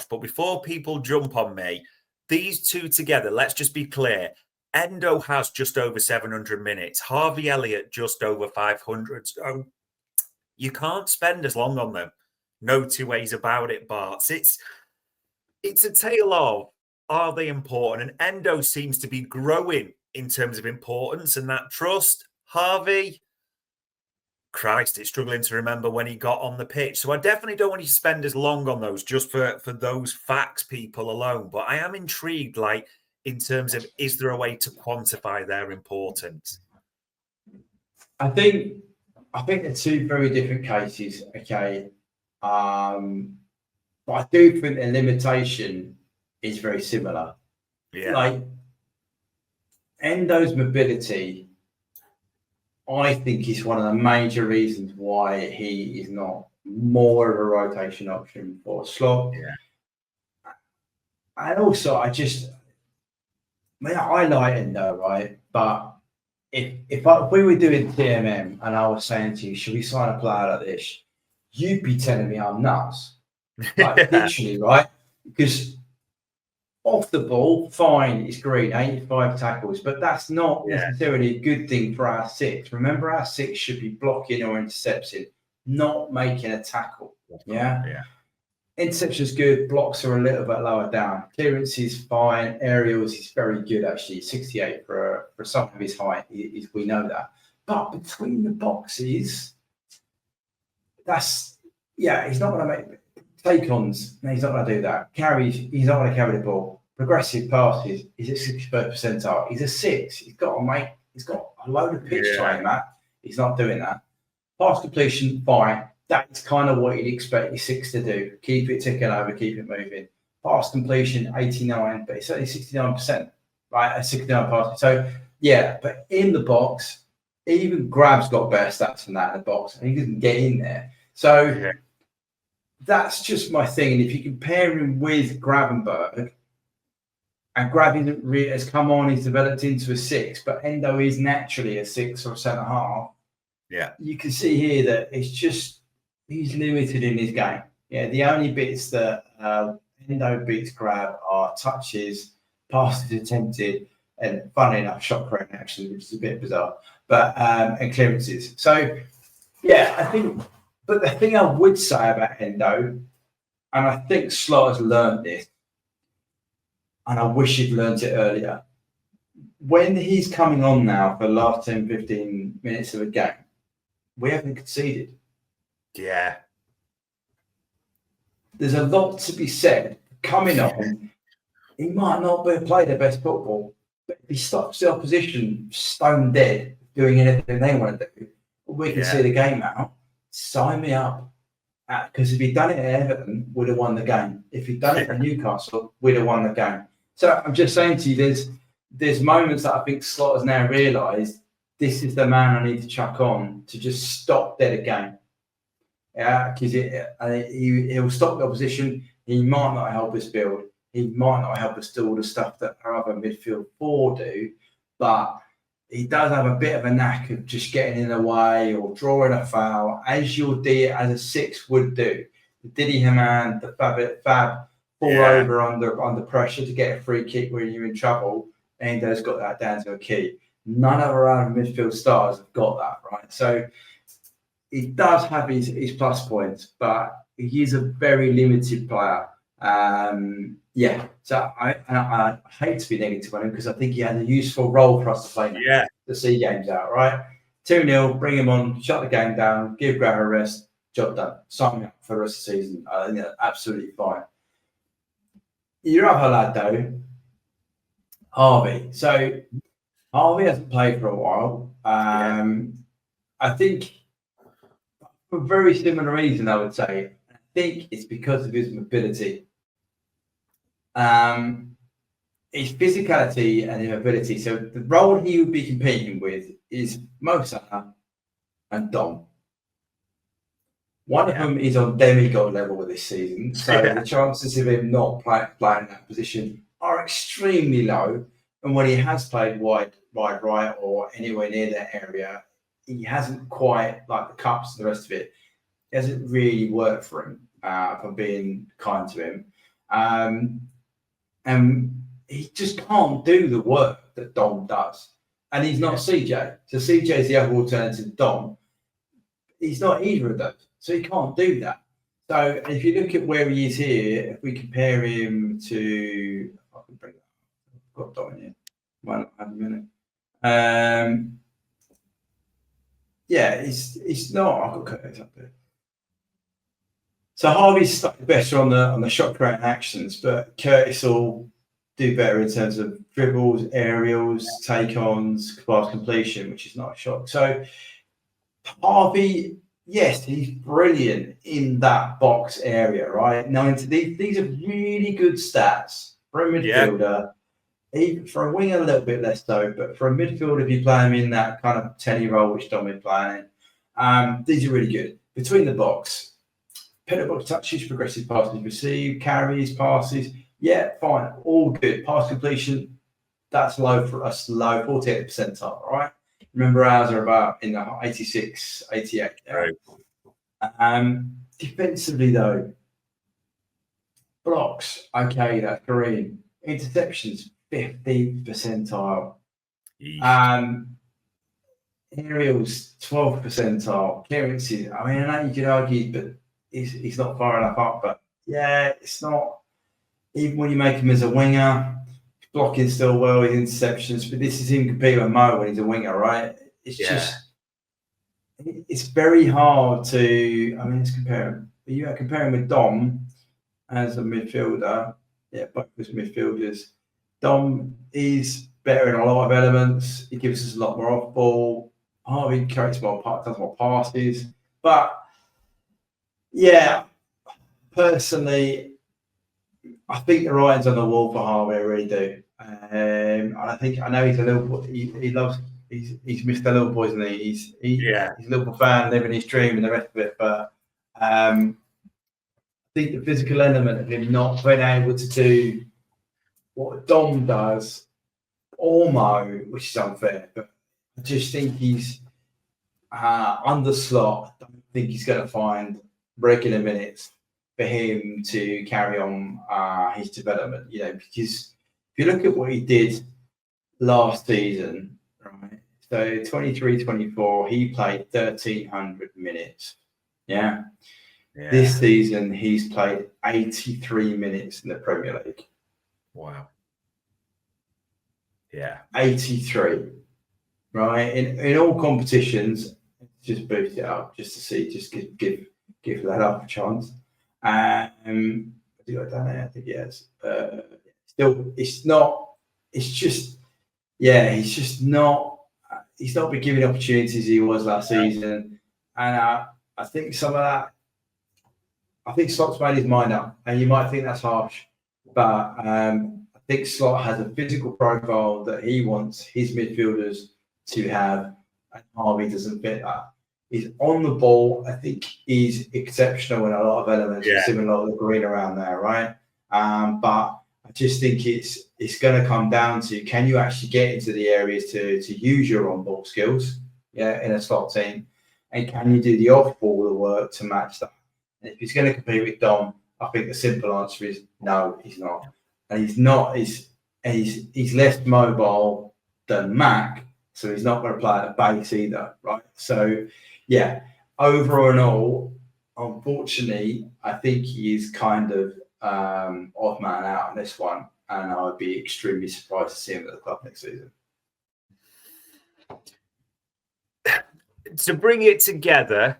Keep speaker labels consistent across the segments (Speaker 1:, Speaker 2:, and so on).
Speaker 1: podcast, but before people jump on me, these two together, let's just be clear. Endo has just over 700 minutes. Harvey Elliott just over 500. So you can't spend as long on them. No two ways about it, Bart. It's a tale of, are they important? And Endo seems to be growing in terms of importance and that trust. Harvey, Christ, it's struggling to remember when he got on the pitch. So I definitely don't want you to spend as long on those just for those facts, people alone. But I am intrigued, like, in terms of, is there a way to quantify their importance?
Speaker 2: I think they're two very different cases, okay? But I do think their limitation is very similar.
Speaker 1: Yeah.
Speaker 2: Like, Endo's mobility, I think, is one of the major reasons why he is not more of a rotation option for Slot.
Speaker 1: Yeah.
Speaker 2: And also, I like Endo, right? But if we were doing TMM and I was saying to you, should we sign a player like this? You'd be telling me I'm nuts. Like, literally, right? Because off the ball, fine, it's green, 85 tackles, but that's not necessarily a good thing for our six. Remember, our six should be blocking or intercepting, not making a tackle. Yeah. Interception's good, blocks are a little bit lower down. Clearance is fine, aerials is very good actually. 68 for some of his height, we know that. But between the boxes, he's not going to make take-ons. No, he's not going to do that. Carries, he's not going to carry the ball. Progressive passes, he's at 61st percentile. He's a 6. He's got a load of pitch to aim at. He's not doing that. Pass completion, fine. That's kind of what you'd expect your 6 to do. Keep it ticking over, keep it moving. Pass completion, 89, but it's only 69%, right? A 69 passes. So, yeah, but in the box, even Grab's got better stats than that in the box, and he doesn't get in there. So that's just my thing. And if you compare him with Gravenberg, and Grab has come on, he's developed into a 6, but Endo is naturally a 6 or a centre half.
Speaker 1: Yeah.
Speaker 2: You can see here that it's just, he's limited in his game. Yeah, the only bits that Endo beats Grab are touches, passes attempted, and funnily enough, shot creating actually, which is a bit bizarre, but and clearances. So, yeah, I think, but the thing I would say about Endo, and I think Slot has learned this, and I wish he'd learned it earlier. When he's coming on now for the last 10, 15 minutes of a game, we haven't conceded.
Speaker 1: Yeah.
Speaker 2: There's a lot to be said. Coming on, he might not play the best football, but if he stops the opposition stone dead, doing anything they want to do, we can see the game out. Sign me up. Because if he'd done it at Everton, we'd have won the game. If he'd done it at Newcastle, we'd have won the game. So I'm just saying to you, there's moments that I think Slot has now realised this is the man I need to chuck on to just stop dead a game. Yeah, because he'll stop the opposition. He might not help us build. He might not help us do all the stuff that our other midfield 4 do, but he does have a bit of a knack of just getting in the way or drawing a foul, as a 6 would do. The Didi Hamann, the Fab fall over under pressure to get a free kick when you're in trouble. Endo's got that down to a key. None of our other midfield stars have got that, right? So he does have his plus points, but he is a very limited player. So I hate to be negative on him because I think he had a useful role for us to play now, to see games out, right? 2-0, bring him on, shut the game down, give Grab a rest, job done. Sign me up for the rest of the season. I think that's absolutely fine. Your other lad, though, Harvey. So Harvey hasn't played for a while. I think for a very similar reason, I would say. I think it's because of his mobility. His physicality and his mobility. So the role he would be competing with is Mo Salah and Dom. One of them is on demigod level with this season, so the chances of him not playing that position are extremely low. And when he has played wide right or anywhere near that area, he hasn't quite, like the cups and the rest of it, it hasn't really worked for him, if I'm being kind to him. And he just can't do the work that Dom does. And he's not CJ. So CJ is the other alternative to Dom. He's not either of those. So he can't do that. So if you look at where he is here, if we compare him to, I can bring that up. I've got Dom in here. Might not have a minute. Yeah, it's not. I've got Curtis up there. So Harvey's slightly better on the shot creating actions, but Curtis will do better in terms of dribbles, aerials, take-ons, pass completion, which is not a shock. So Harvey, yes, he's brilliant in that box area, right? Now, these are really good stats for a midfielder. Even for a winger, a little bit less so, but for a midfielder, if you play him in that kind of 10 role, which Dom is playing, these are really good. Between the box, penalty box touches, progressive passes received, carries, passes, yeah, fine, all good. Pass completion, that's low for us, low, 48th percentile, right? Remember, ours are about in the 86, 88. Yeah? Right. Defensively, though, blocks, okay, that's green. Interceptions, 50th percentile. Aerials, 12th percentile. Clearances, I mean, I know you could argue, but he's not far enough up. But yeah, it's not. Even when you make him as a winger, blocking still well with interceptions, but this is him competing with Mo when he's a winger, right? It's just, it's very hard to. I mean, let's compare him. You are comparing with Dom as a midfielder. Yeah, both as midfielders. Dom is better in a lot of elements. He gives us a lot more off ball. Harvey carries more, does more passes. But yeah, personally, I think the writing's on the wall for Harvey. I really do. And I know he's a little. He loves. He's Mr. Liverpool, isn't he? He's a Liverpool fan, living his dream and the rest of it. But I think the physical element of him not being able to do what Dom does, or Mo, which is unfair, but I just think he's under slot. I don't think he's going to find regular minutes for him to carry on his development. You know, because if you look at what he did last season, right? So 23-24, he played 1,300 minutes. Yeah. This season, he's played 83 minutes in the Premier League.
Speaker 1: Wow. Yeah.
Speaker 2: 83. Right. In all competitions, just boost it up just to see, just give that up a chance. I think I've done it. I think yes. Still, it's not. It's just, he's just not. He's not been given opportunities he was last season, and I think some of that. I think Slot's made his mind up, and you might think that's harsh, but I think Slot has a physical profile that he wants his midfielders to have, and Harvey doesn't fit that. He's on the ball. I think he's exceptional in a lot of elements, similar to the green around there, right? But I just think it's going to come down to, can you actually get into the areas to use your on-ball skills, in a Slot team, and can you do the off-ball work to match that? And if he's going to compete with Dom, I think the simple answer is no, he's not. And he's not. He's less mobile than Mac, so he's not going to play at the base either, right? So, overall and all, unfortunately, I think he is kind of odd man out on this one, and I would be extremely surprised to see him at the club next season.
Speaker 1: To bring it together,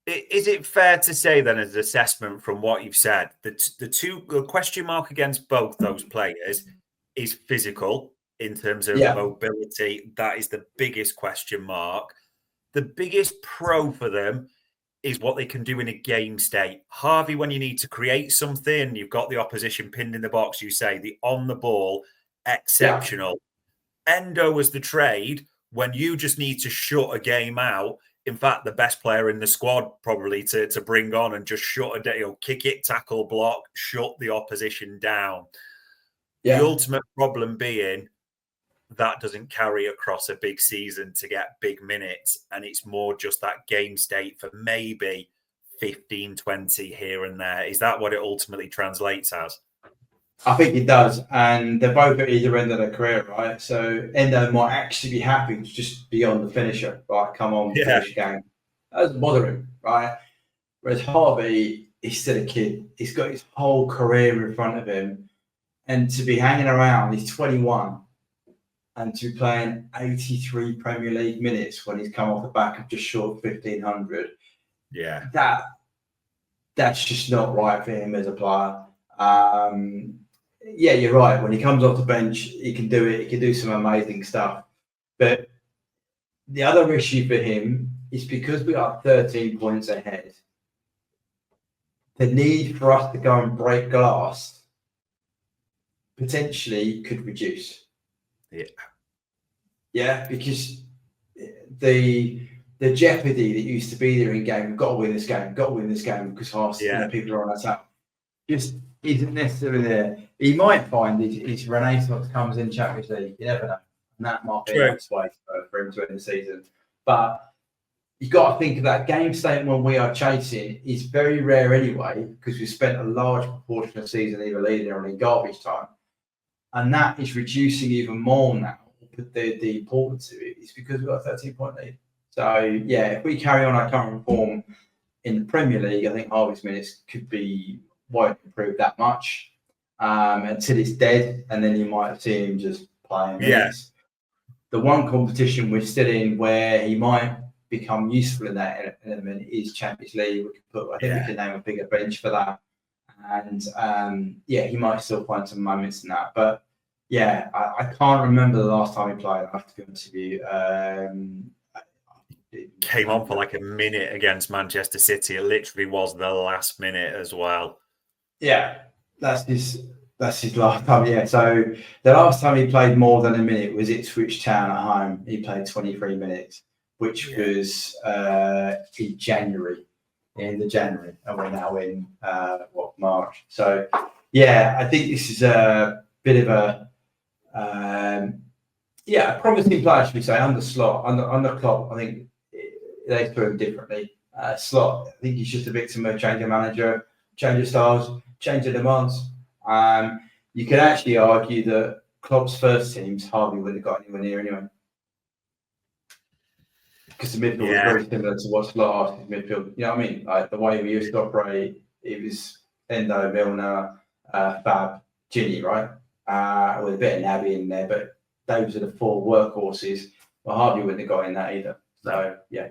Speaker 1: is it fair to say then, as an assessment from what you've said, that the question mark against both those players is physical in terms of mobility? That is the biggest question mark. The biggest pro for them is what they can do in a game state. Harvey, when you need to create something, you've got the opposition pinned in the box, you say, the on the ball, exceptional. Endo was the trade when you just need to shut a game out. In fact, the best player in the squad probably to bring on and just shut a day, kick it, tackle, block, shut the opposition down. The ultimate problem being that doesn't carry across a big season to get big minutes, and it's more just that game state for maybe 15, 20 here and there. Is that what it ultimately translates as?
Speaker 2: I think it does, and they're both at either end of their career, right? So Endo might actually be happy to just be on the finisher, right? Come on,
Speaker 1: Yeah.
Speaker 2: finish the game. That doesn't bother him, right? Whereas Harvey, he's still a kid. He's got his whole career in front of him, and to be hanging around, he's 21, and to be playing 83 Premier League minutes when he's come off the back of just short of 1,500.
Speaker 1: Yeah.
Speaker 2: That's just not right for him as a player. Yeah, you're right. When he comes off the bench, he can do it. He can do some amazing stuff. But the other issue for him is because we are 13 points ahead, the need for us to go and break glass potentially could reduce.
Speaker 1: Yeah.
Speaker 2: Yeah, because the jeopardy that used to be there in game, got to win this game, because half people are on that side, just isn't necessarily there. He might find his renaissance comes in Champions League. You never know. And that might be a nice way for him to end the season. But you've got to think of that game state when we are chasing is very rare anyway, because we've spent a large proportion of the season either leading or in garbage time. And that is reducing even more now. But the importance of it is because we've got a 13-point lead. So, yeah, if we carry on our current form in the Premier League, I think Harvey's minutes won't improve that much until it's dead, and then you might see him just playing minutes. The one competition we're still in where he might become useful in that element is Champions League. I think we can name a bigger bench for that. And, he might still find some moments in that. But, yeah, I can't remember the last time he played. I have to be honest with you.
Speaker 1: Came on for like a minute against Manchester City. It literally was the last minute as well.
Speaker 2: Yeah, that's his last time. Yeah, so the last time he played more than a minute was Ipswich Town at home. He played 23 minutes, which was in January, and we're now in March. So yeah, I think this is a bit of a promising player, should we say, under Slot, under Klopp. I think they threw him differently. Slot, I think he's just a victim of change of manager, change of styles, change of demands. You could actually argue that Klopp's first teams hardly would have got anywhere near anyway. Because the midfield was very similar to what Slot asked his midfield. You know what I mean? Like the way we used to operate, it was Endo, Milner, Fab, Ginny, right? With a bit of Naby in there, but those are the four workhorses. Well, hardly wouldn't have got in that either. So, yeah.